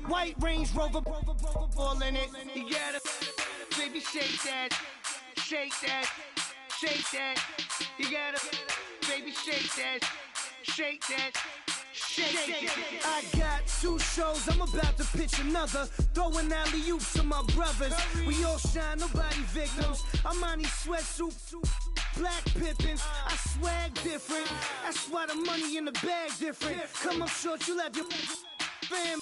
White Range Rover, all in it. You gotta, baby, shake that, shake that, shake that. You gotta, baby, shake that, shake that. Shake it. I got 2 shows, I'm about to pitch another. Throwing alley-oops to my brothers. We all shine, nobody victims. I'm on these sweatsuits, black Pippins. I swag different. That's why the money in the bag different. Come up short, you left your fam.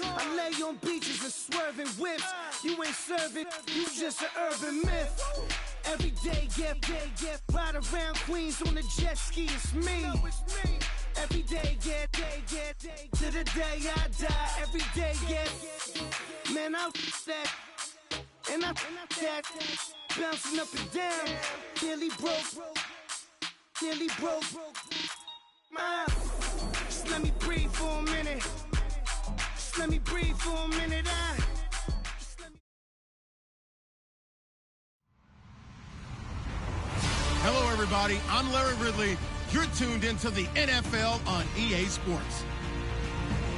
I lay on beaches and swerving whips. You ain't serving, you just an urban myth. Every day, get ride around Queens on a jet ski, it's me. Every day, get to the day I die. Every day, get, man, I that, and I that, bouncing up and down, nearly broke. Just let me breathe for a minute. Just let me breathe for a minute. Hello, everybody. I'm Larry Ridley. You're tuned into the NFL on EA Sports.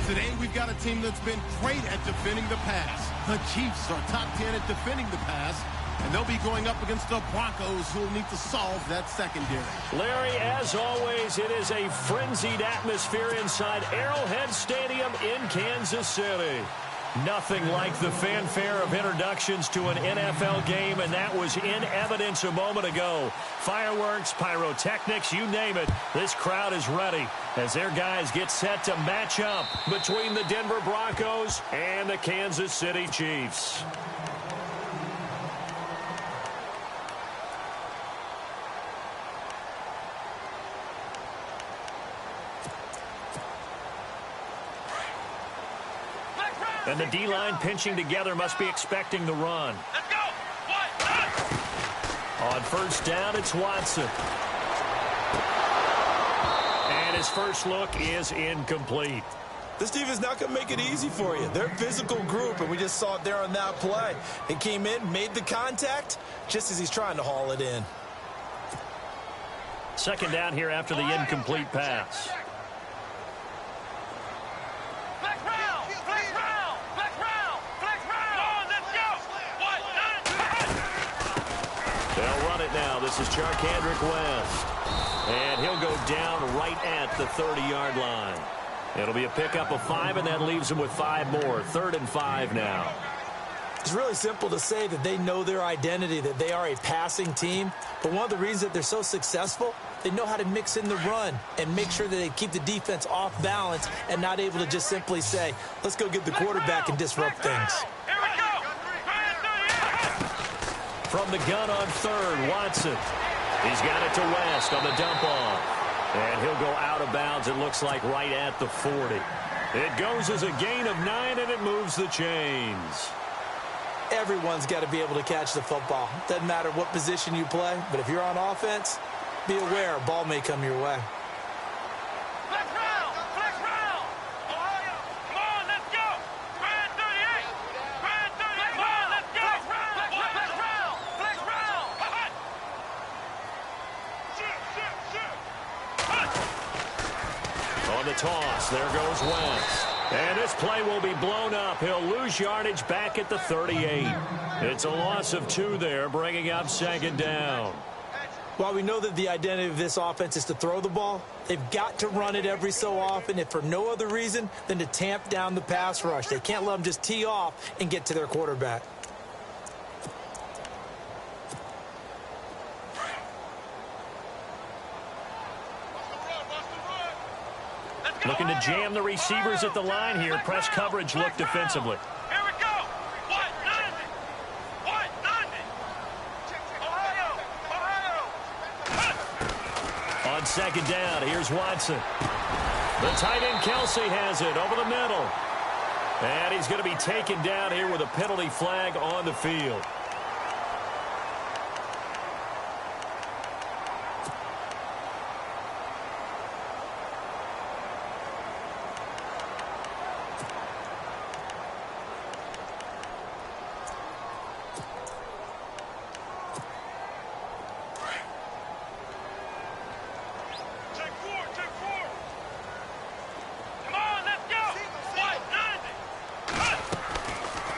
Today, we've got a team that's been great at defending the pass. The Chiefs are top 10 at defending the pass, and they'll be going up against the Broncos, who will need to solve that secondary. Larry, as always, it is a frenzied atmosphere inside Arrowhead Stadium in Kansas City. Nothing like the fanfare of introductions to an NFL game, and that was in evidence a moment ago. Fireworks, pyrotechnics, you name it. This crowd is ready as their guys get set to match up between the Denver Broncos and the Kansas City Chiefs. And the D-line pinching together must be expecting the run. Let's go. On first down, it's Watson. And his first look is incomplete. This team is not going to make it easy for you. They're a physical group, and we just saw it there on that play. He came in, made the contact, just as he's trying to haul it in. Second down here after the incomplete pass. They'll run it now. This is Charkandrick West. And he'll go down right at the 30-yard line. It'll be a pickup of 5, and that leaves him with 5 more. 3rd and 5 now. It's really simple to say that they know their identity, that they are a passing team. But one of the reasons that they're so successful, they know how to mix in the run and make sure that they keep the defense off balance and not able to just simply say, let's go get the quarterback and disrupt things. From the gun on 3rd, Watson. He's got it to West on the dump off. And he'll go out of bounds, it looks like, right at the 40. It goes as a gain of 9, and it moves the chains. Everyone's got to be able to catch the football. Doesn't matter what position you play, but if you're on offense, be aware a ball may come your way. Toss. There goes West. And this play will be blown up. He'll lose yardage back at the 38. It's a loss of 2 there, bringing up 2nd down. While we know that the identity of this offense is to throw the ball, they've got to run it every so often, if for no other reason than to tamp down the pass rush. They can't let them just tee off and get to their quarterback. Looking to jam the receivers at the line here. Press coverage look defensively. Here we go. What? Ohio. On 2nd down, here's Watson. The tight end Kelsey has it over the middle. And he's going to be taken down here with a penalty flag on the field.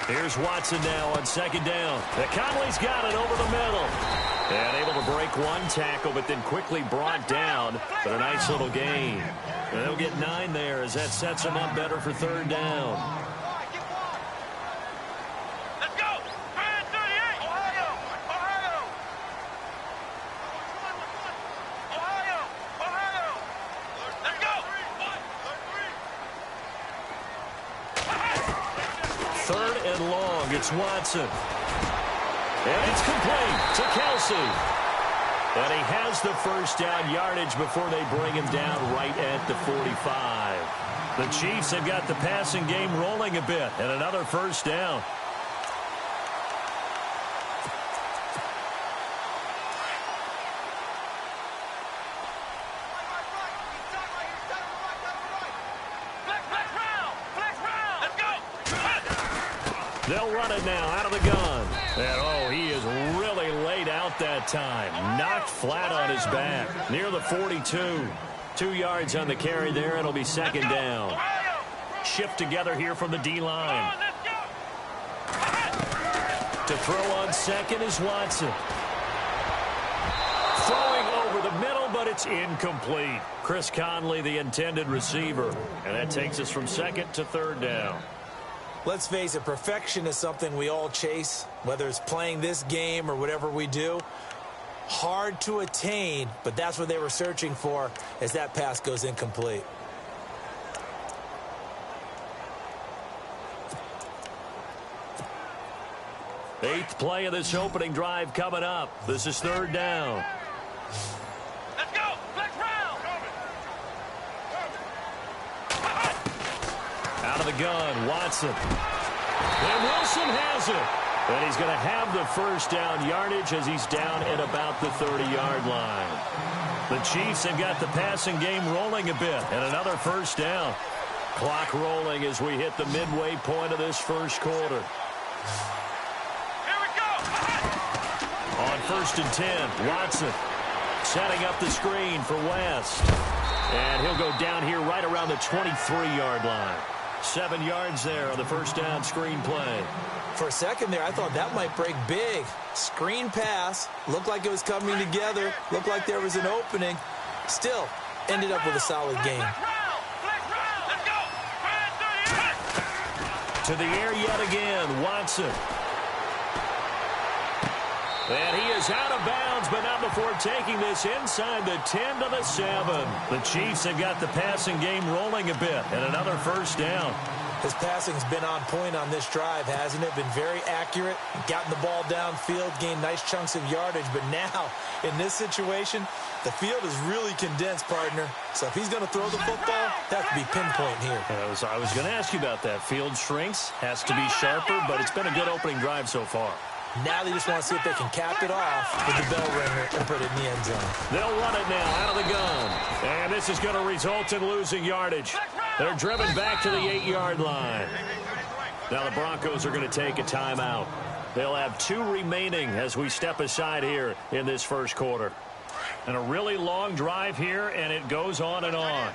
Here's Watson now on second down. Conley's got it over the middle. And able to break one tackle, but then quickly brought down. But a nice little gain. And they'll get 9 there as that sets them up better for third down. Let's go! 38! Ohio! Ohio! Ohio! Ohio! Let's go! Third and long. It's Watson. And it's complete to Kelsey. And he has the first down yardage before they bring him down right at the 45. The Chiefs have got the passing game rolling a bit, and another first down. They'll run it now out of the gun. And, oh, he is really laid out that time. Knocked flat on his back. Near the 42. 2 yards on the carry there. It'll be second down. Shift together here from the D-line. To throw on second is Watson. Throwing over the middle, but it's incomplete. Chris Conley, the intended receiver. And that takes us from second to third down. Let's face it, perfection is something we all chase, whether it's playing this game or whatever we do. Hard to attain, but that's what they were searching for as that pass goes incomplete. Eighth play of this opening drive coming up. This is third down. Let's go! Flex round! Out of the gun, Watson. And Wilson has it. And he's going to have the first down yardage as he's down at about the 30-yard line. The Chiefs have got the passing game rolling a bit. And another first down. Clock rolling as we hit the midway point of this first quarter. Here we go! On first and 10, Watson setting up the screen for West. And he'll go down here right around the 23-yard line. 7 yards there on the first down screen play. For a second there, I thought that might break big. Screen pass, looked like it was coming together, looked like there was an opening. Still, ended up with a solid game. Let's go! To the air yet again, Watson. And he is out of bounds, but not before taking this inside the 10 to the 7. The Chiefs have got the passing game rolling a bit, and another first down. His passing's been on point on this drive, hasn't it? Been very accurate, gotten the ball downfield, gained nice chunks of yardage. But now, in this situation, the field is really condensed, partner. So if he's going to throw the football, that could be pinpoint here. I was going to ask you about that. Field shrinks, has to be sharper, but it's been a good opening drive so far. Now they just want to see if they can cap it off with the bell ringer and put it in the end zone. They'll run it now out of the gun. And this is going to result in losing yardage. They're driven back to the 8-yard line. Now the Broncos are going to take a timeout. They'll have 2 remaining as we step aside here in this first quarter. And a really long drive here, and it goes on and on.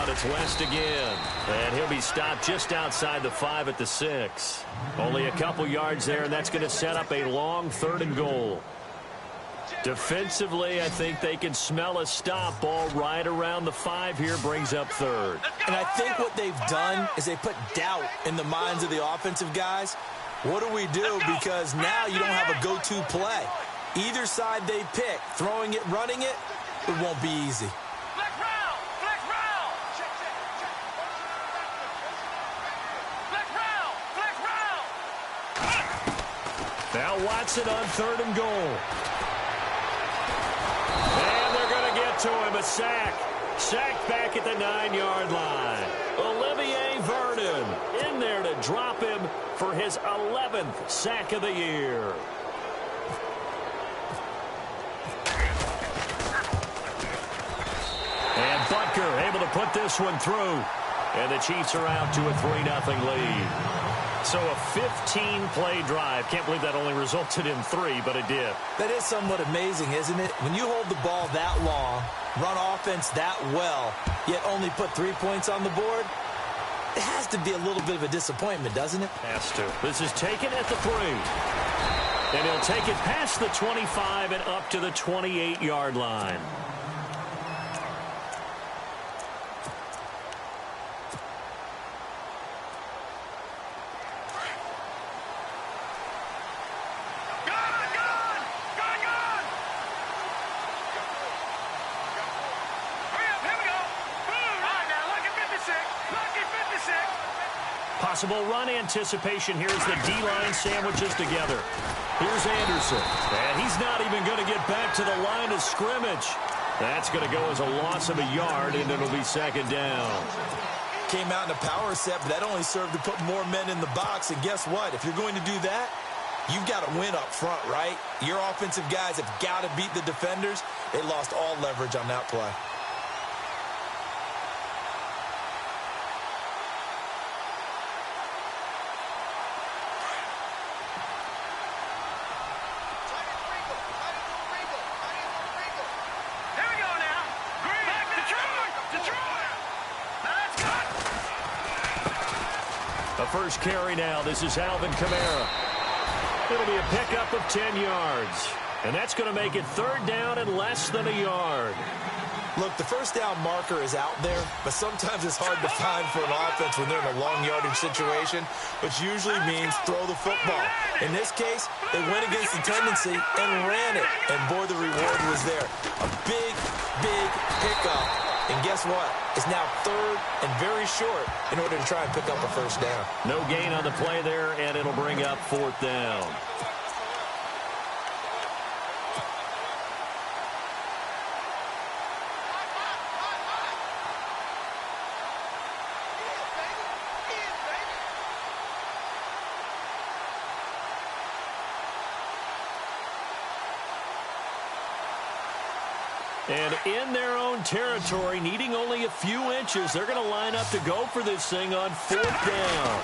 It's West again, and he'll be stopped just outside the 5 at the 6. Only a couple yards there, and that's going to set up a long 3rd and goal. Defensively, I think they can smell a stop ball right around the 5 here, brings up 3rd. And I think what they've done is they put doubt in the minds of the offensive guys. What do we do? Because now you don't have a go-to play. Either side they pick, throwing it, running it, it won't be easy. Now Watson on 3rd and goal. And they're going to get to him. A sack. Sacked back at the 9-yard line. Olivier Vernon in there to drop him for his 11th sack of the year. And Butker able to put this one through. And the Chiefs are out to a 3-0 lead. So a 15-play drive. Can't believe that only resulted in 3, but it did. That is somewhat amazing, isn't it? When you hold the ball that long, run offense that well, yet only put 3 points on the board, it has to be a little bit of a disappointment, doesn't it? Has to. This is taken at the 3. And he'll take it past the 25 and up to the 28-yard line. Possible run anticipation here as the D-line sandwiches together. Here's Anderson. And he's not even going to get back to the line of scrimmage. That's going to go as a loss of a yard, and it'll be second down. Came out in a power set, but that only served to put more men in the box. And guess what? If you're going to do that, you've got to win up front, right? Your offensive guys have got to beat the defenders. They lost all leverage on that play. First carry now. This is Alvin Kamara. It'll be a pickup of 10 yards. And that's going to make it third down and less than a yard. Look, the first down marker is out there, but sometimes it's hard to find for an offense when they're in a long yardage situation, which usually means throw the football. In this case, they went against the tendency and ran it. And boy, the reward was there. A big, big pickup. And guess what? It's now third and very short in order to try and pick up a first down. No gain on the play there, and it'll bring up fourth down. And in their own territory, needing only a few inches, they're going to line up to go for this thing on fourth down.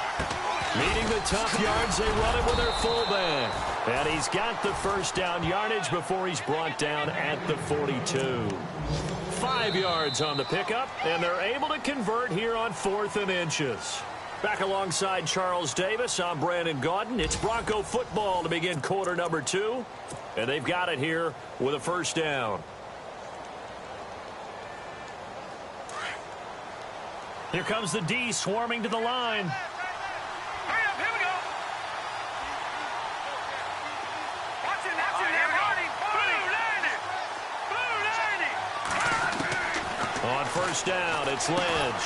Meeting the tough yards, they run it with their fullback. And he's got the first down yardage before he's brought down at the 42. 5 yards on the pickup, and they're able to convert here on 4th and inches. Back alongside Charles Davis, I'm Brandon Gaudin. It's Bronco football to begin quarter number 2. And they've got it here with a first down. Here comes the D swarming to the line. Hurry up, here we go. Watch it, they're running. Blue 90. On first down, it's Lynch.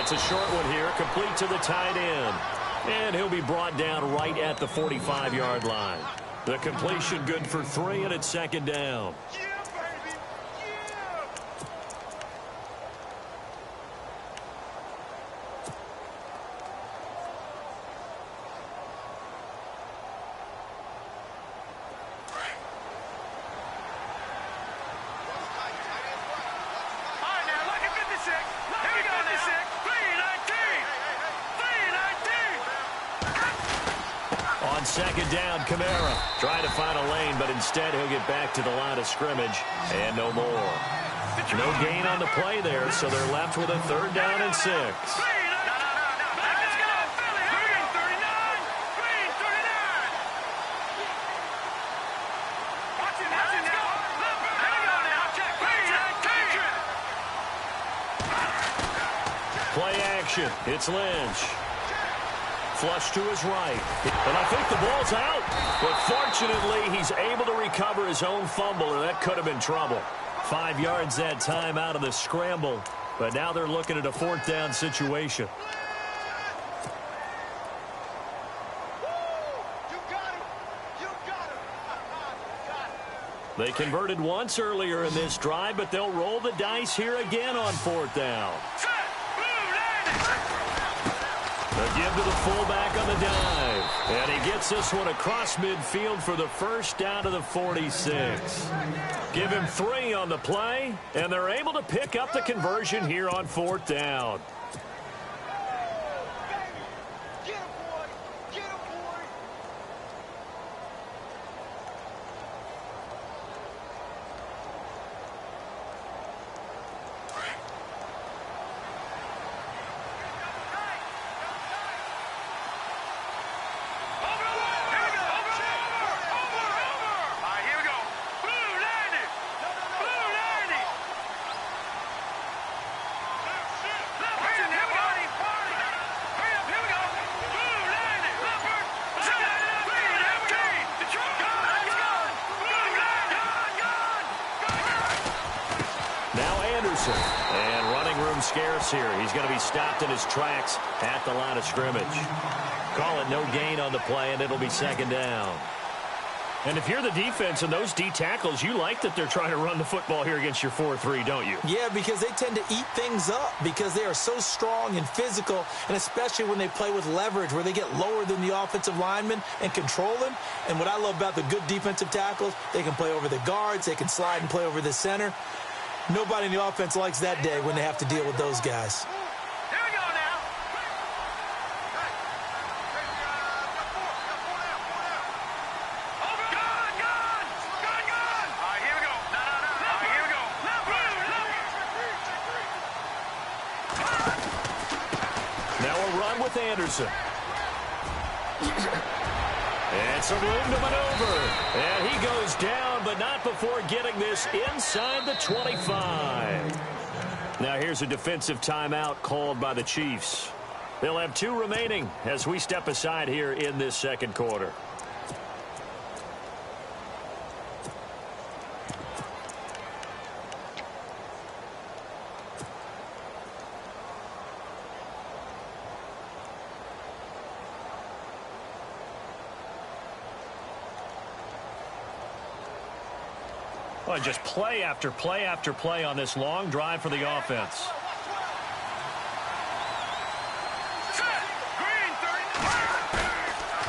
It's a short one here, complete to the tight end. And he'll be brought down right at the 45-yard line. The completion good for 3, and it's second down. Second down, Kamara trying to find a lane, but instead he'll get back to the line of scrimmage and no more. No gain on the play there, so they're left with a third down and 6. Let's go, Philly. Green 39. Green 39. Watch it now. Let's go. Here we go now. Check. Green 19. Play action. It's Lynch. Flush to his right. And I think the ball's out. But fortunately, he's able to recover his own fumble, or that could have been trouble. 5 yards that time out of the scramble. But now they're looking at a fourth down situation. They converted once earlier in this drive, but they'll roll the dice here again on fourth down. A give to the fullback on the dive. And he gets this one across midfield for the first down to the 46. Give him 3 on the play, and they're able to pick up the conversion here on fourth down. scarce here. He's going to be stopped in his tracks at the line of scrimmage. Call it no gain on the play, and it'll be second down. And if you're the defense and those D tackles, you like that they're trying to run the football here against your 4-3, don't you? Yeah, because they tend to eat things up because they are so strong and physical, and especially when they play with leverage where they get lower than the offensive linemen and control them. And what I love about the good defensive tackles, they can play over the guards, they can slide and play over the center. Nobody in the offense likes that day when they have to deal with those guys. Anderson. And some room to maneuver. And he goes down, but not before getting this inside the 25. Now here's a defensive timeout called by the Chiefs. They'll have 2 remaining as we step aside here in this second quarter. Well, just play after play after play on this long drive for the offense.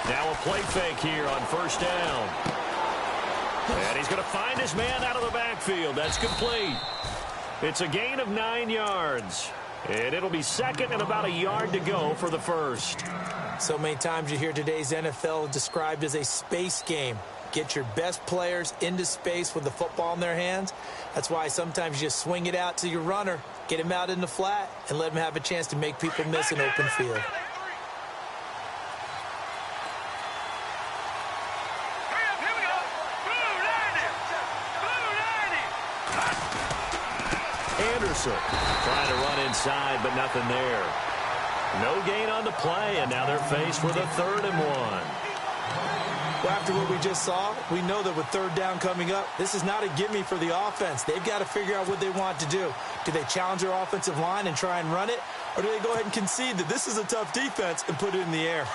Now a play fake here on first down. And he's going to find his man out of the backfield. That's complete. It's a gain of 9 yards. And it'll be second and about a yard to go for the first. So many times you hear today's NFL described as a space game. Get your best players into space with the football in their hands. That's why sometimes you just swing it out to your runner, get him out in the flat, and let him have a chance to make people miss an open field. Anderson trying to run inside, but nothing there. No gain on the play, and now they're faced with a 3rd and 1. Well, after what we just saw, we know that with 3rd down coming up, this is not a gimme for the offense. They've got to figure out what they want to do. Do they challenge their offensive line and try and run it? Or do they go ahead and concede that this is a tough defense and put it in the air?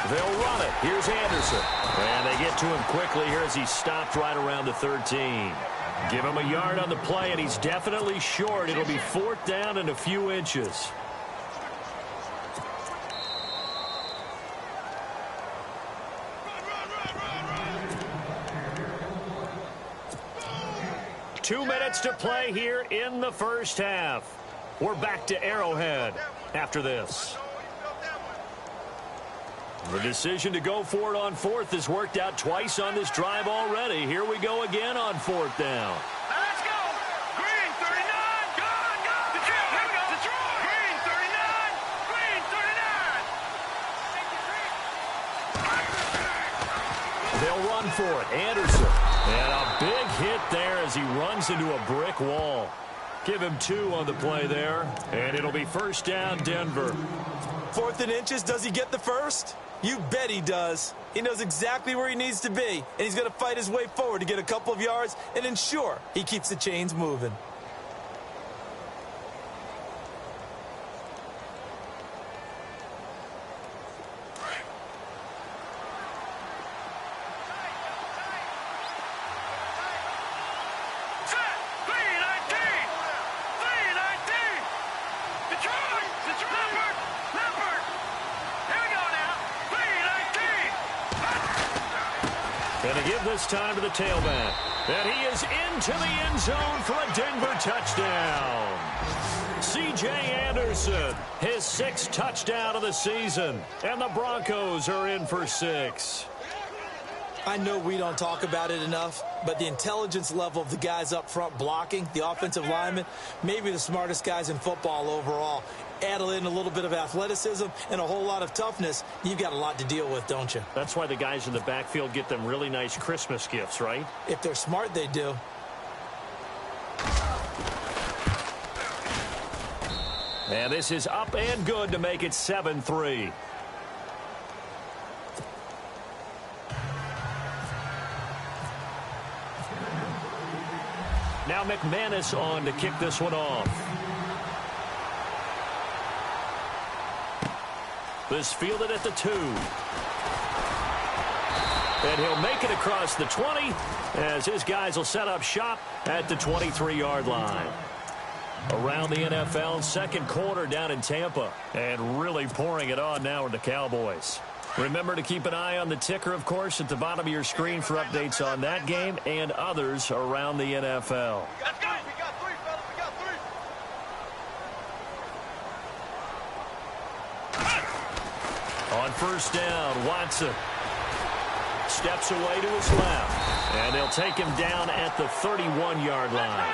They'll run it. Here's Anderson. And they get to him quickly here as he stopped right around the 13. Give him a yard on the play, and he's definitely short. It'll be 4th down and a few inches. Two minutes to play here in the first half. We're back to Arrowhead after this. The decision to go for it on 4th has worked out twice on this drive already. Here we go again on 4th down. Let's go. Green 39. Go. Detroit. Here we go. Detroit. Green 39. Green 39. They'll run for it. Anderson. And a big hit there as he runs into a brick wall. Give him 2 on the play there. And it'll be first down, Denver. 4th and inches. Does he get the first? You bet he does. He knows exactly where he needs to be, and he's going to fight his way forward to get a couple of yards and ensure he keeps the chains moving. This time to the tailback. And he is into the end zone for a Denver touchdown. C.J. Anderson, his 6th touchdown of the season. And the Broncos are in for 6. I know we don't talk about it enough, but the intelligence level of the guys up front blocking, the offensive linemen, maybe the smartest guys in football overall. Add in a little bit of athleticism and a whole lot of toughness, you've got a lot to deal with, don't you? That's why the guys in the backfield get them really nice Christmas gifts, right? If they're smart, they do. And this is up and good to make it 7-3. Now McManus on to kick this one off. This fielded at the 2. And he'll make it across the 20 as his guys will set up shop at the 23-yard line. Around the NFL, second quarter down in Tampa. And really pouring it on now with the Cowboys. Remember to keep an eye on the ticker, of course, at the bottom of your screen for updates on that game and others around the NFL. Let's go. We got 3, fellas. We got 3. On first down, Watson steps away to his left. And they'll take him down at the 31-yard line.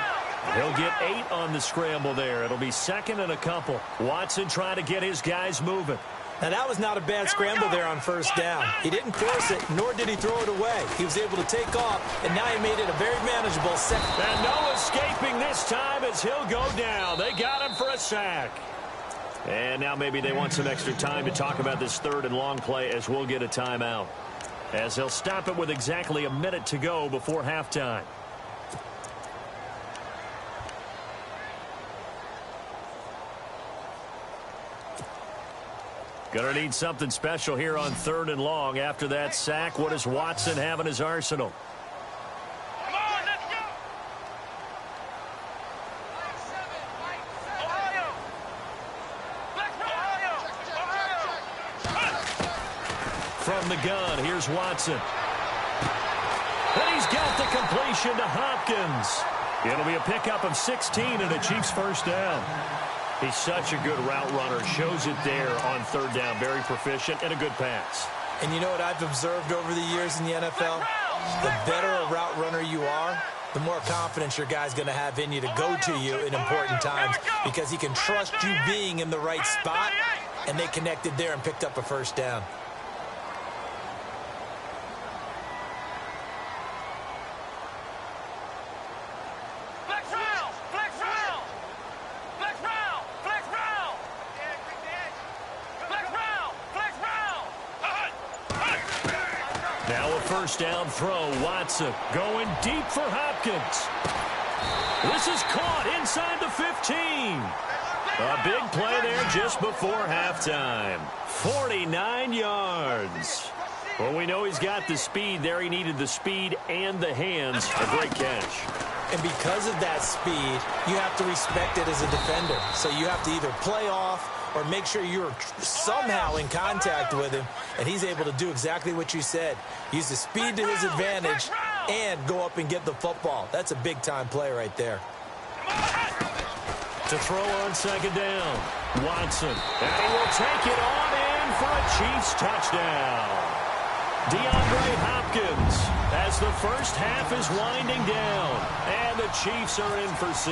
He'll get 8 on the scramble there. It'll be second and a couple. Watson trying to get his guys moving. Now, that was not a bad scramble there on first down. He didn't force it, nor did he throw it away. He was able to take off, and now he made it a very manageable second. And no escaping this time as he'll go down. They got him for a sack. And now maybe they want some extra time to talk about this third and long play as we'll get a timeout. As they'll stop it with exactly a minute to go before halftime. Gonna need something special here on third and long. After that sack, what does Watson have in his arsenal? Come on, let's go. Ohio. From the gun, here's Watson. And he's got the completion to Hopkins. It'll be a pickup of 16 and a Chiefs first down. He's such a good route runner. Shows it there on third down. Very proficient and a good pass. And you know what I've observed over the years in the NFL? The better a route runner you are, the more confidence your guy's going to have in you to go to you in important times because he can trust you being in the right spot, and they connected there and picked up a first down. First down throw, Watson going deep for Hopkins. This is caught inside the 15. A big play there just before halftime. 49 yards. Well, we know he's got the speed there. He needed the speed and the hands. A great catch. And because of that speed, you have to respect it as a defender. So you have to either play off or make sure you're somehow in contact with him, and he's able to do exactly what you said. Use the speed to his advantage and go up and get the football. That's a big-time play right there. To throw on second down, Watson. And he will take it on in for a Chiefs touchdown. DeAndre Hopkins as the first half is winding down, and the Chiefs are in for 6.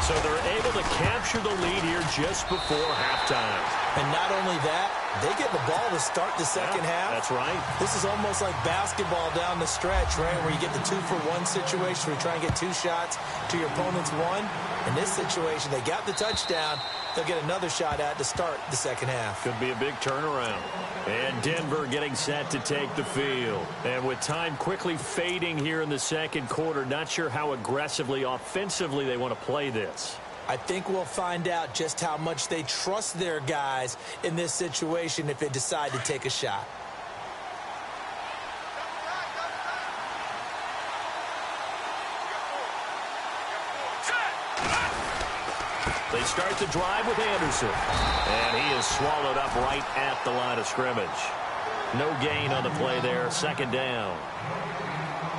So they're able to capture the lead here just before halftime. And not only that, they get the ball to start the second half. That's right. This is almost like basketball down the stretch, right, where you get the 2-for-1 situation where you try and get 2 shots to your opponent's 1. In this situation, they got the touchdown. They'll get another shot at to start the second half. Could be a big turnaround. And Denver getting set to take the field. And with time quickly fading here in the second quarter, not sure how aggressively, offensively they want to play this. I think we'll find out just how much they trust their guys in this situation if they decide to take a shot. They start the drive with Anderson. And he is swallowed up right at the line of scrimmage. No gain on the play there. Second down.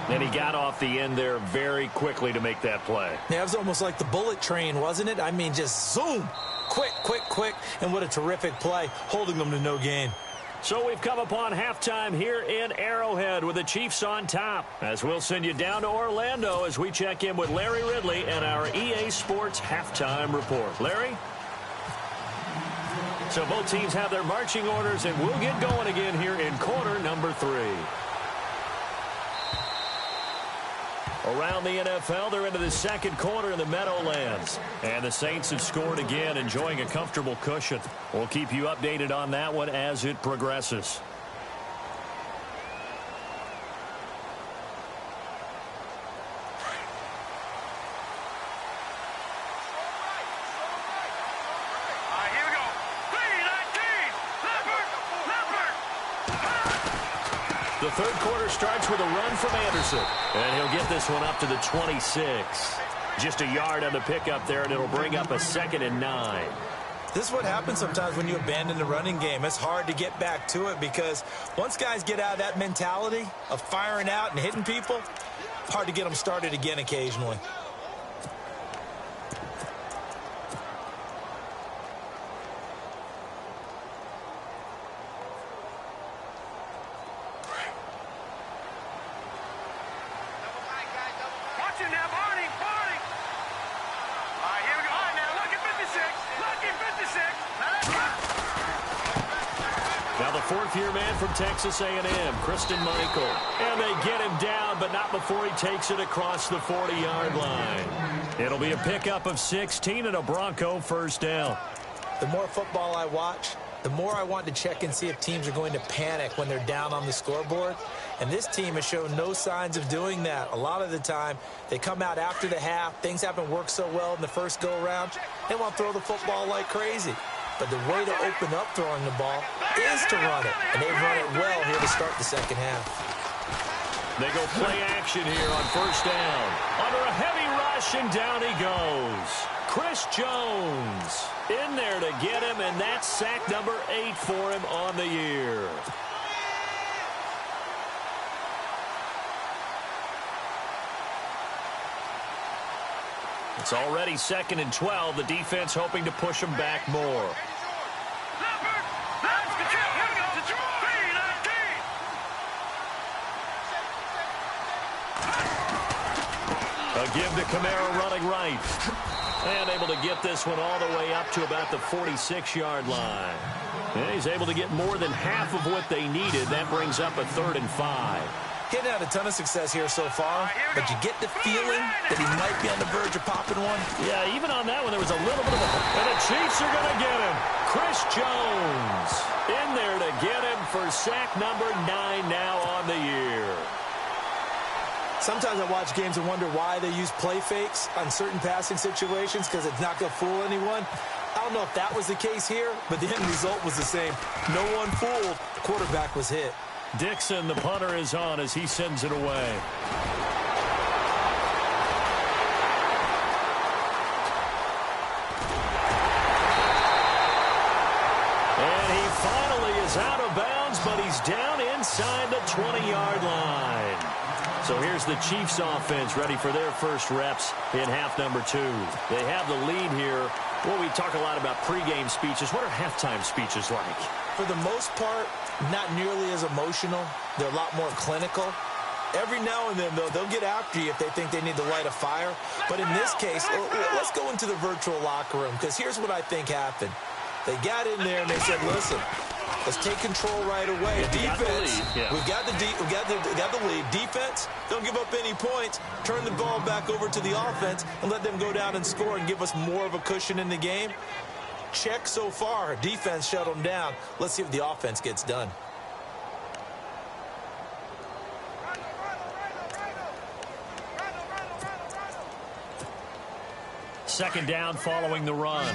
And he got off the end there very quickly to make that play. Yeah, it was almost like the bullet train, wasn't it? I mean, just zoom. Quick, quick, quick. And what a terrific play, holding them to no gain. So we've come upon halftime here in Arrowhead with the Chiefs on top. As we'll send you down to Orlando as we check in with Larry Ridley and our EA Sports halftime report. Larry? So both teams have their marching orders, and we'll get going again here in quarter number 3. Around the NFL, they're into the second quarter in the Meadowlands. And the Saints have scored again, enjoying a comfortable cushion. We'll keep you updated on that one as it progresses. The third quarter starts with a run from Anderson. And he'll get this one up to the 26. Just a yard on the pickup there, and it'll bring up a 2nd and 9. This is what happens sometimes when you abandon the running game. It's hard to get back to it because once guys get out of that mentality of firing out and hitting people, it's hard to get them started again occasionally. Fourth-year man from Texas A&M, Christian Michael. And they get him down, but not before he takes it across the 40-yard line. It'll be a pickup of 16 and a Bronco first down. The more football I watch, the more I want to check and see if teams are going to panic when they're down on the scoreboard. And this team has shown no signs of doing that. A lot of the time, they come out after the half. Things haven't worked so well in the first go-around. They want to throw the football like crazy. But the way to open up throwing the ball is to run it. And they've run it well here to start the second half. They go play action here on first down. Under a heavy rush, and down he goes. Chris Jones in there to get him, and that's sack number 8 for him on the year. It's already 2nd and 12. The defense hoping to push them back more. A give to Kamara running right. And able to get this one all the way up to about the 46-yard line. And he's able to get more than half of what they needed. That brings up a 3rd and 5. Getting had a ton of success here so far, but you get the feeling that he might be on the verge of popping one. Yeah, even on that one, there was a little bit of a... And the Chiefs are going to get him. Chris Jones in there to get him for sack number 9 now on the year. Sometimes I watch games and wonder why they use play fakes on certain passing situations because it's not going to fool anyone. I don't know if that was the case here, but the end result was the same. No one fooled. The quarterback was hit. Dixon, the punter, is on as he sends it away. And he finally is out of bounds, but he's down inside the 20-yard line. So here's the Chiefs offense ready for their first reps in half number 2. They have the lead here. Well, we talk a lot about pregame speeches. What are halftime speeches like? For the most part, not nearly as emotional. They're a lot more clinical. Every now and then, though, they'll get after you if they think they need to light a fire. But in this case, let's go into the virtual locker room, because here's what I think happened. They got in there and they said, listen, let's take control right away. Defense, we've got the lead. Defense, don't give up any points. Turn the ball back over to the offense and let them go down and score and give us more of a cushion in the game. Check so far. Defense shut them down. Let's see if the offense gets done. Second down following the run.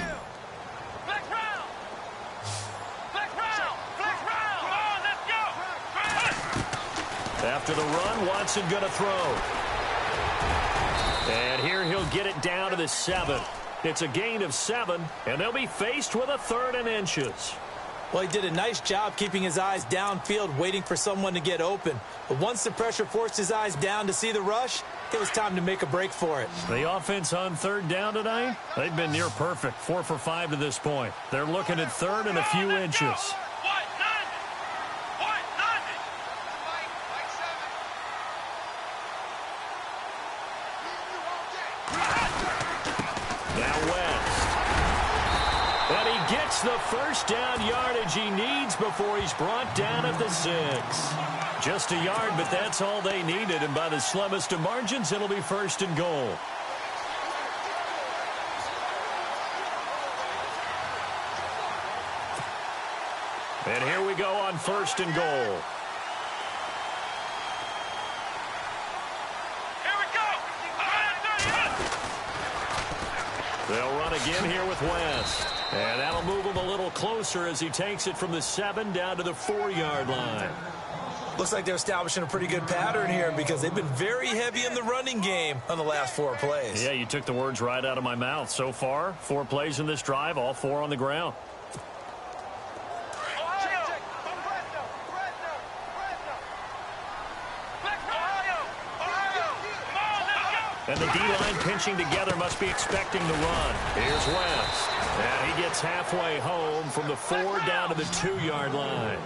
After the run, Watson going to throw. And here he'll get it down to the 7. It's a gain of 7, and they'll be faced with a 3rd and inches. Well, he did a nice job keeping his eyes downfield, waiting for someone to get open. But once the pressure forced his eyes down to see the rush, it was time to make a break for it. The offense on 3rd down tonight, they've been near perfect, 4 for 5 to this point. They're looking at 3rd and a few inches. Now West. And he gets the first down yardage he needs before he's brought down at the 6. Just a yard, but that's all they needed. And by the slimmest of margins, it'll be first and goal. And here we go on first and goal. They'll run again here with West. And that'll move him a little closer as he takes it from the 7 down to the 4-yard line. Looks like they're establishing a pretty good pattern here because they've been very heavy in the running game on the last 4 plays. Yeah, you took the words right out of my mouth. So far, 4 plays in this drive, all 4 on the ground. And the D-line pinching together must be expecting the run. Here's West. And he gets halfway home from the 4 down to the 2-yard line.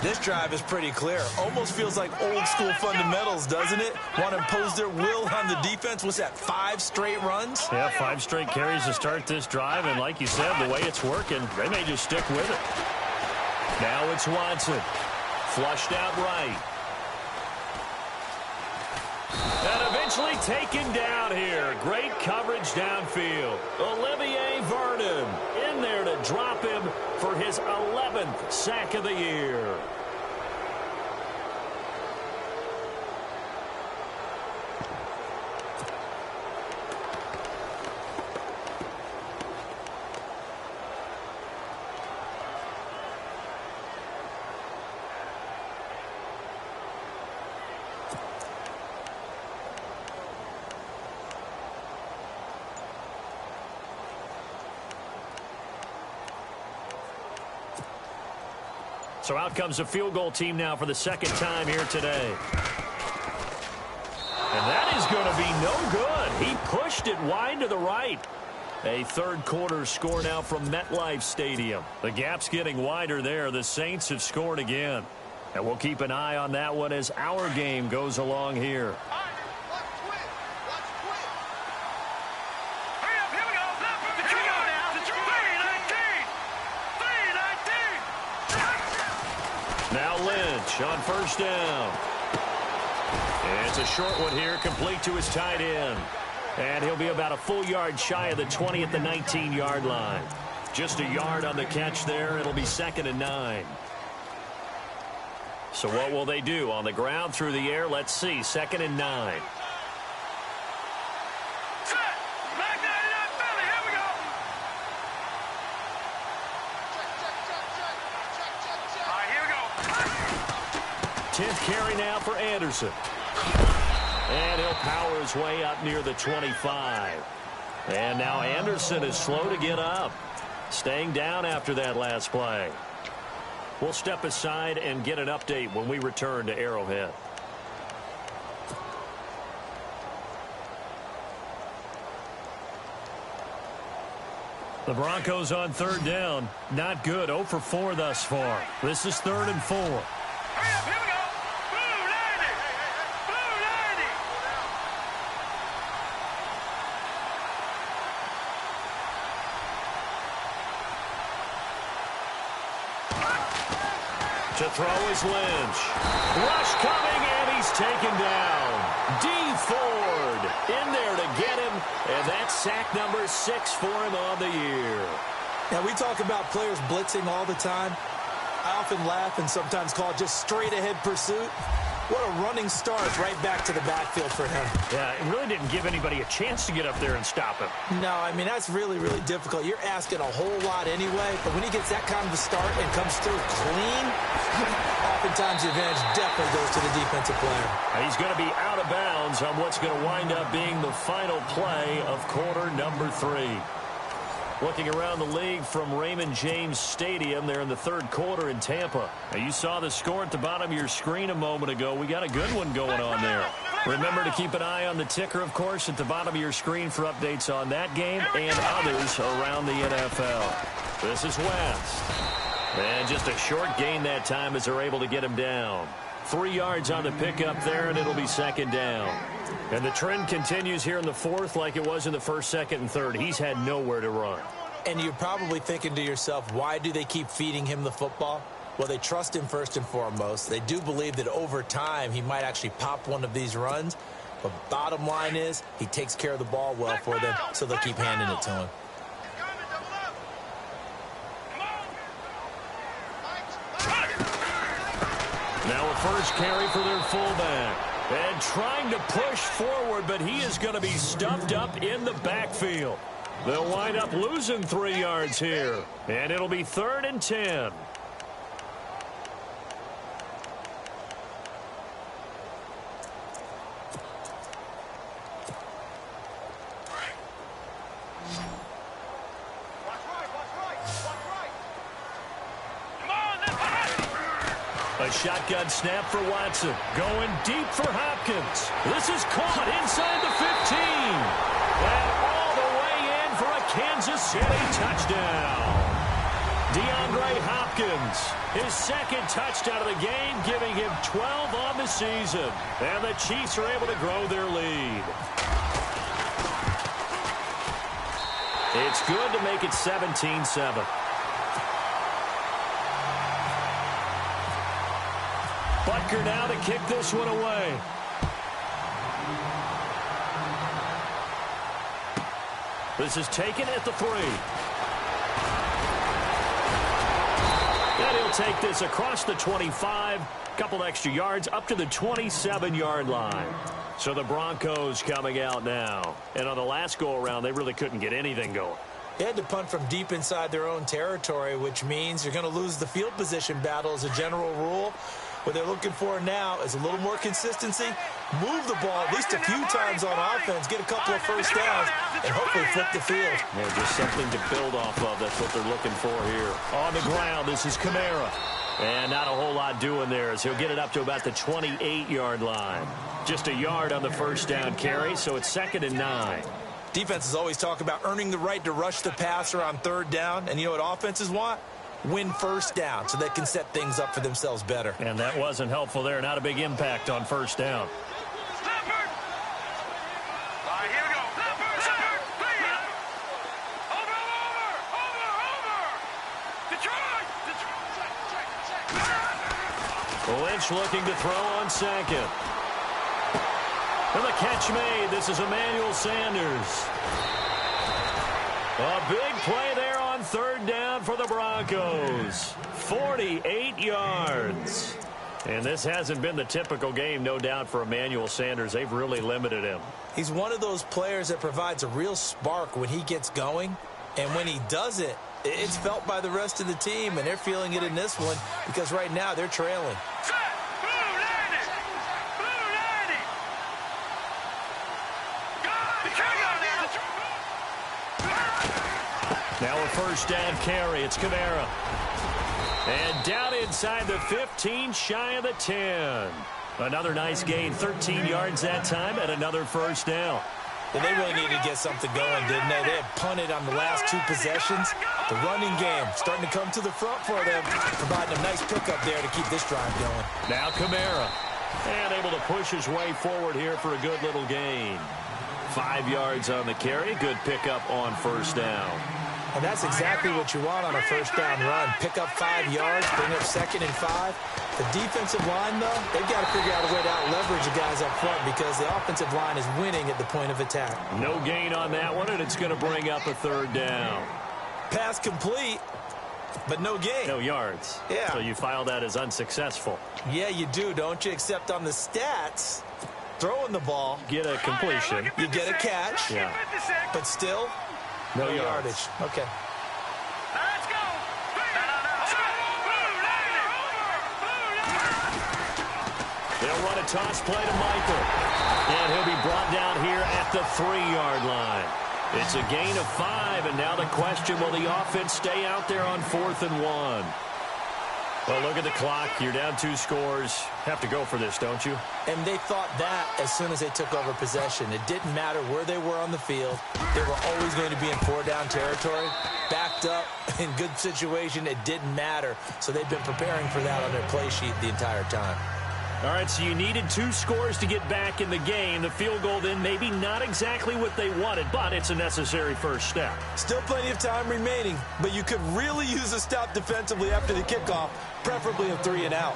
This drive is pretty clear. Almost feels like old school fundamentals, doesn't it? Want to impose their will on the defense. What's that, 5 straight runs? Yeah, 5 straight carries to start this drive. And like you said, the way it's working, they may just stick with it. Now it's Watson. Flushed out right. And eventually taken down here. Great coverage downfield. Olivier Vernon in there to drop him for his 11th sack of the year. So out comes the field goal team now for the 2nd time here today. And that is going to be no good. He pushed it wide to the right. A 3rd quarter score now from MetLife Stadium. The gap's getting wider there. The Saints have scored again. And we'll keep an eye on that one as our game goes along here. On first down. And it's a short one here, complete to his tight end. And he'll be about a full yard shy of the 20 at the 19-yard line. Just a yard on the catch there. It'll be 2nd and 9. So what will they do? On the ground, through the air? Let's see. 2nd and 9. Carry now for Anderson. And he'll power his way up near the 25. And now Anderson is slow to get up. Staying down after that last play. We'll step aside and get an update when we return to Arrowhead. The Broncos on 3rd down. Not good. 0 for 4 thus far. This is 3rd and 4. To throw is Lynch. Rush coming, and he's taken down. D. Ford in there to get him, and that's sack number 6 for him on the year. Now, we talk about players blitzing all the time. I often laugh and sometimes call it just straight-ahead pursuit. What a running start right back to the backfield for him. Yeah, it really didn't give anybody a chance to get up there and stop him. No, I mean, that's really, really difficult. You're asking a whole lot anyway, but when he gets that kind of a start and comes through clean, oftentimes the advantage definitely goes to the defensive player. He's going to be out of bounds on what's going to wind up being the final play of quarter number 3. Looking around the league from Raymond James Stadium there in the 3rd quarter in Tampa. Now, you saw the score at the bottom of your screen a moment ago. We got a good one going on there. Remember to keep an eye on the ticker, of course, at the bottom of your screen for updates on that game and others around the NFL. This is West. And just a short gain that time as they're able to get him down. 3 yards on the pickup there, and it'll be 2nd down. And the trend continues here in the fourth like it was in the first, second, and third. He's had nowhere to run. And you're probably thinking to yourself, why do they keep feeding him the football? Well, they trust him first and foremost. They do believe that over time he might actually pop one of these runs. But bottom line is he takes care of the ball well for them, so they'll keep handing it to him. Now a first carry for their fullback. And trying to push forward, but he is going to be stuffed up in the backfield. They'll wind up losing 3 yards here. And it'll be 3rd and 10. A shotgun snap for Watson. Going deep for Hopkins. This is caught inside the 15. And all the way in for a Kansas City touchdown. DeAndre Hopkins, his second touchdown of the game, giving him 12 on the season. And the Chiefs are able to grow their lead. It's good to make it 17-7. Butker now to kick this one away. This is taken at the 3. And he'll take this across the 25. Couple extra yards up to the 27-yard line. So the Broncos coming out now. And on the last go-around, they really couldn't get anything going. They had to punt from deep inside their own territory, which means you're going to lose the field position battle as a general rule. What they're looking for now is a little more consistency, move the ball at least a few times on offense, get a couple of first downs, and hopefully flip the field. Yeah, just something to build off of. That's what they're looking for here. On the ground, this is Kamara. And not a whole lot doing there as he'll get it up to about the 28-yard line. Just a yard on the first down carry, so it's 2nd and 9. Defenses always talk about earning the right to rush the passer on 3rd down, and you know what offenses want? Win first down so they can set things up for themselves better. And that wasn't helpful there. Not a big impact on first down. Lynch looking to throw on 2nd. And the catch made. This is Emmanuel Sanders. A big play there on 3rd down for the Broncos. 48 yards. And this hasn't been the typical game, no doubt, for Emmanuel Sanders. They've really limited him. He's one of those players that provides a real spark when he gets going. And when he does it, it's felt by the rest of the team, and they're feeling it in this one because right now they're trailing. Now a first down carry. It's Kamara. And down inside the 15, shy of the 10. Another nice gain, 13 yards that time, and another first down. Well, they really needed to get something going, didn't they? They had punted on the last 2 possessions. The running game starting to come to the front for them, providing a nice pickup there to keep this drive going. Now Kamara. And able to push his way forward here for a good little gain. 5 yards on the carry. Good pickup on first down. And that's exactly what you want on a first down run. Pick up 5 yards, bring up 2nd and 5. The defensive line, though, they've got to figure out a way to out-leverage the guys up front because the offensive line is winning at the point of attack. No gain on that one, and it's going to bring up a 3rd down. Pass complete, but no gain. No yards. Yeah. So you file that as unsuccessful. Yeah, you do, don't you? Except on the stats, throwing the ball. Get a completion. You get a catch. Yeah. But still, no yardage. Okay. Let's go. They'll run a toss play to Michael. And he'll be brought down here at the 3-yard line. It's a gain of 5, and now the question, will the offense stay out there on 4th and 1? Well, look at the clock. You're down 2 scores. Have to go for this, don't you? And they thought that as soon as they took over possession. It didn't matter where they were on the field. They were always going to be in 4-down territory. Backed up, in good situation, it didn't matter. So they've been preparing for that on their play sheet the entire time. All right, so you needed 2 scores to get back in the game. The field goal then maybe not exactly what they wanted, but it's a necessary first step. Still plenty of time remaining, but you could really use a stop defensively after the kickoff, preferably a 3 and out.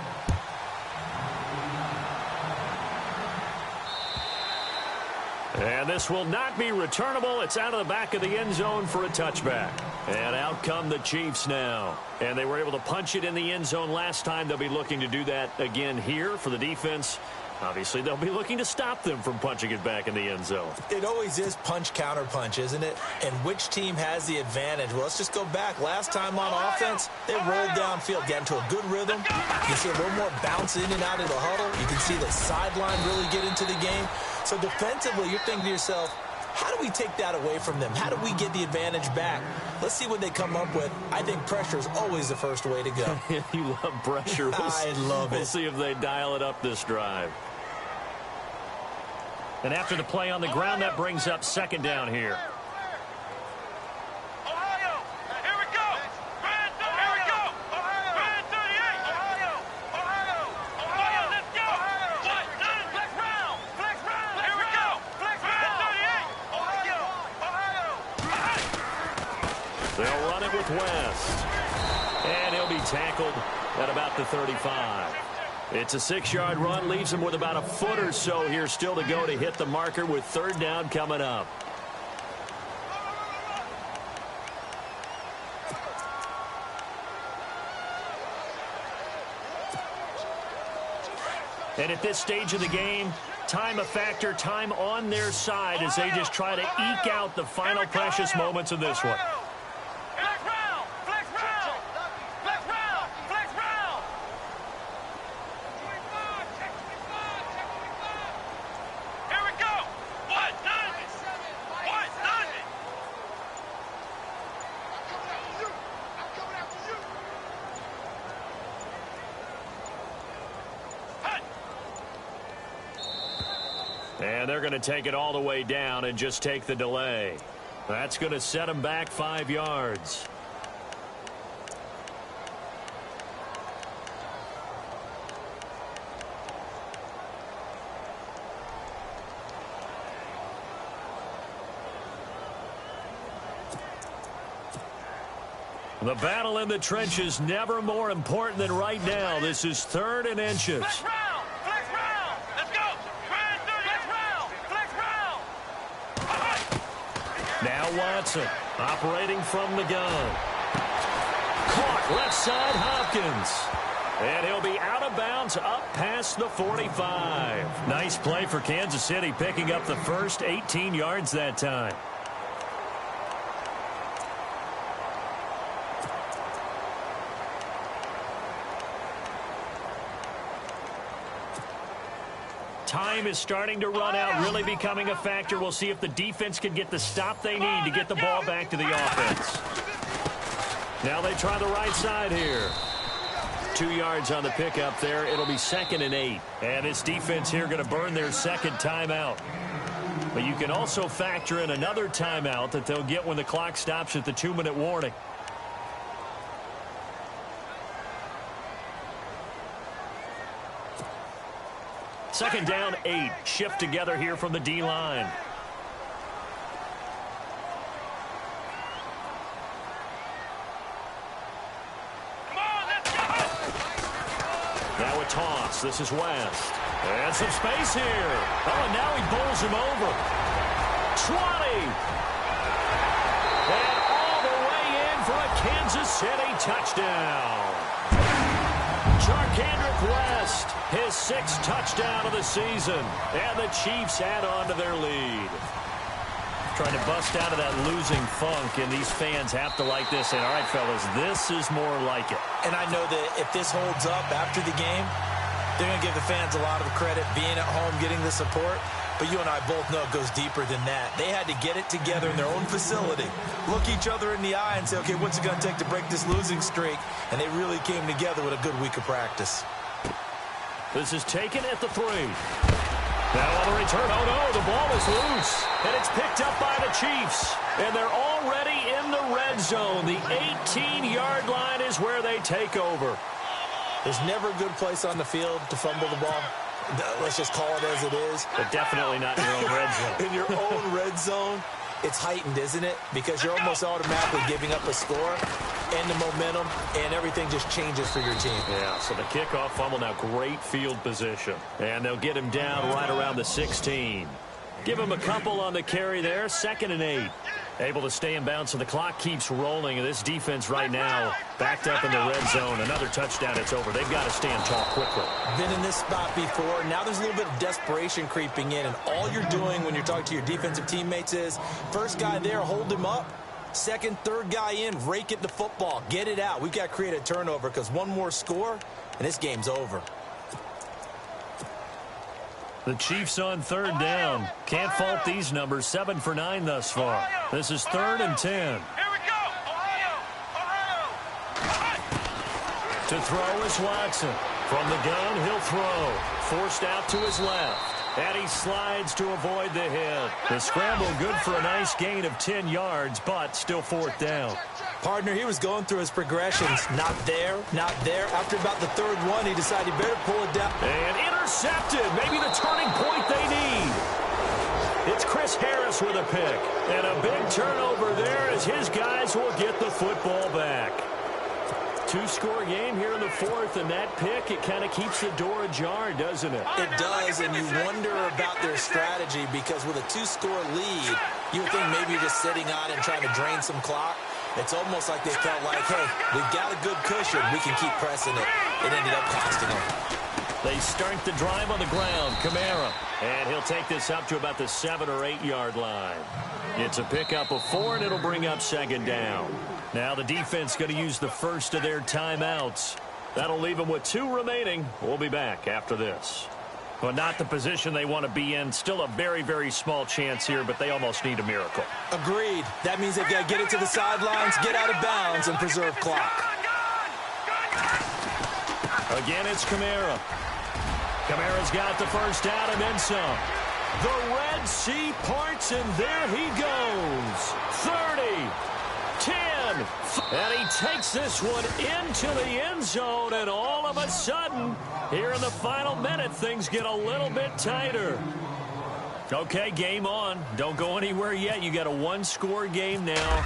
And this will not be returnable. It's out of the back of the end zone for a touchback. And out come the Chiefs now. And they were able to punch it in the end zone last time. They'll be looking to do that again here for the defense. Obviously, they'll be looking to stop them from punching it back in the end zone. It always is punch-counter-punch, isn't it? And which team has the advantage? Well, let's just go back. Last time on offense, they rolled downfield, got into a good rhythm. You see a little more bounce in and out of the huddle. You can see the sideline really get into the game. So defensively, you're thinking to yourself, how do we take that away from them? How do we get the advantage back? Let's see what they come up with. I think pressure is always the first way to go. You love pressure. I love it. We'll see if they dial it up this drive. And after the play on the ground, that brings up second down here. Ohio, here we go. Here we go. Brand 38. Ohio, let's go. Flex round. Here we go. Brand 38. They'll run it with West. And he'll be tackled at about the 35. It's a 6-yard run, leaves him with about a foot or so here still to go to hit the marker with third down coming up. And at this stage of the game, time a factor, time on their side as they just try to eke out the final precious moments of this one. And they're going to take it all the way down and just take the delay. That's going to set them back 5 yards. The battle in the trenches never more important than right now. This is 3rd and inches. Now Watson operating from the gun. Caught left side Hopkins. And he'll be out of bounds up past the 45. Nice play for Kansas City, picking up the first 18 yards that time. Time is starting to run out, really becoming a factor. We'll see if the defense can get the stop they need to get the ball back to the offense. Now they try the right side here. 2 yards on the pickup there. It'll be 2nd and 8. And this defense here going to burn their second timeout. But you can also factor in another timeout that they'll get when the clock stops at the 2-minute warning. Second down, 8. Shift together here from the D-line. Now a toss. This is West. And some space here. Oh, and now he bowls him over. 20. And all the way in for a Kansas City touchdown. Charkandrick West, his 6th touchdown of the season. And the Chiefs add on to their lead. Trying to bust out of that losing funk, and these fans have to like this. And all right, fellas, this is more like it. And I know that if this holds up after the game, they're going to give the fans a lot of credit, being at home, getting the support. But you and I both know it goes deeper than that. They had to get it together in their own facility, look each other in the eye and say, okay, what's it going to take to break this losing streak? And they really came together with a good week of practice. This is taken at the 3. Now on the return, oh no, the ball is loose. And it's picked up by the Chiefs. And they're already in the red zone. The 18-yard line is where they take over. There's never a good place on the field to fumble the ball. Let's just call it as it is. But definitely not in your own red zone. In your own red zone, it's heightened, isn't it? Because you're almost automatically giving up a score and the momentum, and everything just changes for your team. Yeah, so the kickoff fumble, now great field position. And they'll get him down right around the 16. Give him a couple on the carry there, 2nd and 8. Able to stay in bounds, so the clock keeps rolling. And this defense right now backed up in the red zone. Another touchdown, it's over. They've got to stand tall quickly. Been in this spot before. Now there's a little bit of desperation creeping in. And all you're doing when you're talking to your defensive teammates is, first guy there, hold him up. Second, third guy in, rake at the football. Get it out. We've got to create a turnover because one more score, and this game's over. The Chiefs on 3rd down. Can't fault these numbers. 7 for 9 thus far. This is 3rd and 10. Here we go. To throw is Watson. From the gun, he'll throw. Forced out to his left. And he slides to avoid the hit. The scramble good for a nice gain of 10 yards, but still 4th down. Partner, he was going through his progressions. Not there, not there. After about the 3rd one, he decided he better pull it down. And intercepted. Maybe the turning point they need. It's Chris Harris with a pick. And a big turnover there as his guys will get the football back. 2-score game here in the 4th, and that pick, it kind of keeps the door ajar, doesn't it? It does, and you wonder about their strategy because with a 2-score lead, you would think maybe you're just sitting on it and trying to drain some clock. It's almost like they felt like, hey, we've got a good cushion. We can keep pressing it. It ended up costing them. They start the drive on the ground. Kamara. And he'll take this up to about the 7 or 8 yard line. It's a pickup of 4, and it'll bring up 2nd down. Now the defense going to use the first of their timeouts. That'll leave them with 2 remaining. We'll be back after this. Well, not the position they want to be in. Still a very, very small chance here, but they almost need a miracle. Agreed. That means they've got to get it to the sidelines, get out of bounds, and preserve clock. Again, it's Kamara. Kamara's got the first down and then some. The Red Sea parts, and there he goes. 30, 10, and he takes this one into the end zone, and all of a sudden, here in the final minute, things get a little bit tighter. Okay, game on. Don't go anywhere yet. You got a 1-score game now.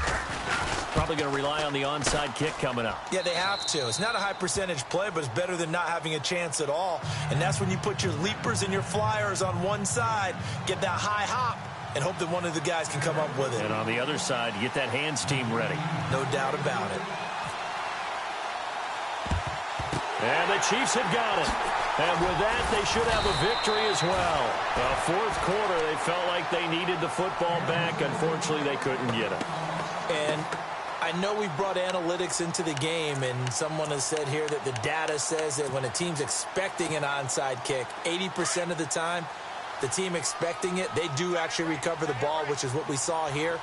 Probably going to rely on the onside kick coming up. Yeah, they have to. It's not a high percentage play, but it's better than not having a chance at all. And that's when you put your leapers and your flyers on one side, get that high hop, and hope that one of the guys can come up with it. And on the other side, get that hands team ready. No doubt about it. And the Chiefs have got it. And with that, they should have a victory as well. The 4th quarter, they felt like they needed the football back. Unfortunately, they couldn't get it. And I know we've brought analytics into the game, and someone has said here that the data says that when a team's expecting an onside kick, 80% of the time, the team expecting it, they do actually recover the ball, which is what we saw here.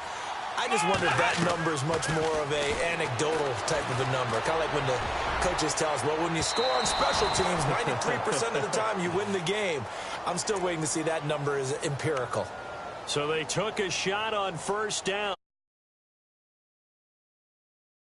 I just wonder if that number is much more of a anecdotal type of a number. Kind of like when the coaches tell us, well, when you score on special teams, 93% of the time you win the game. I'm still waiting to see that number is empirical. So they took a shot on 1st down.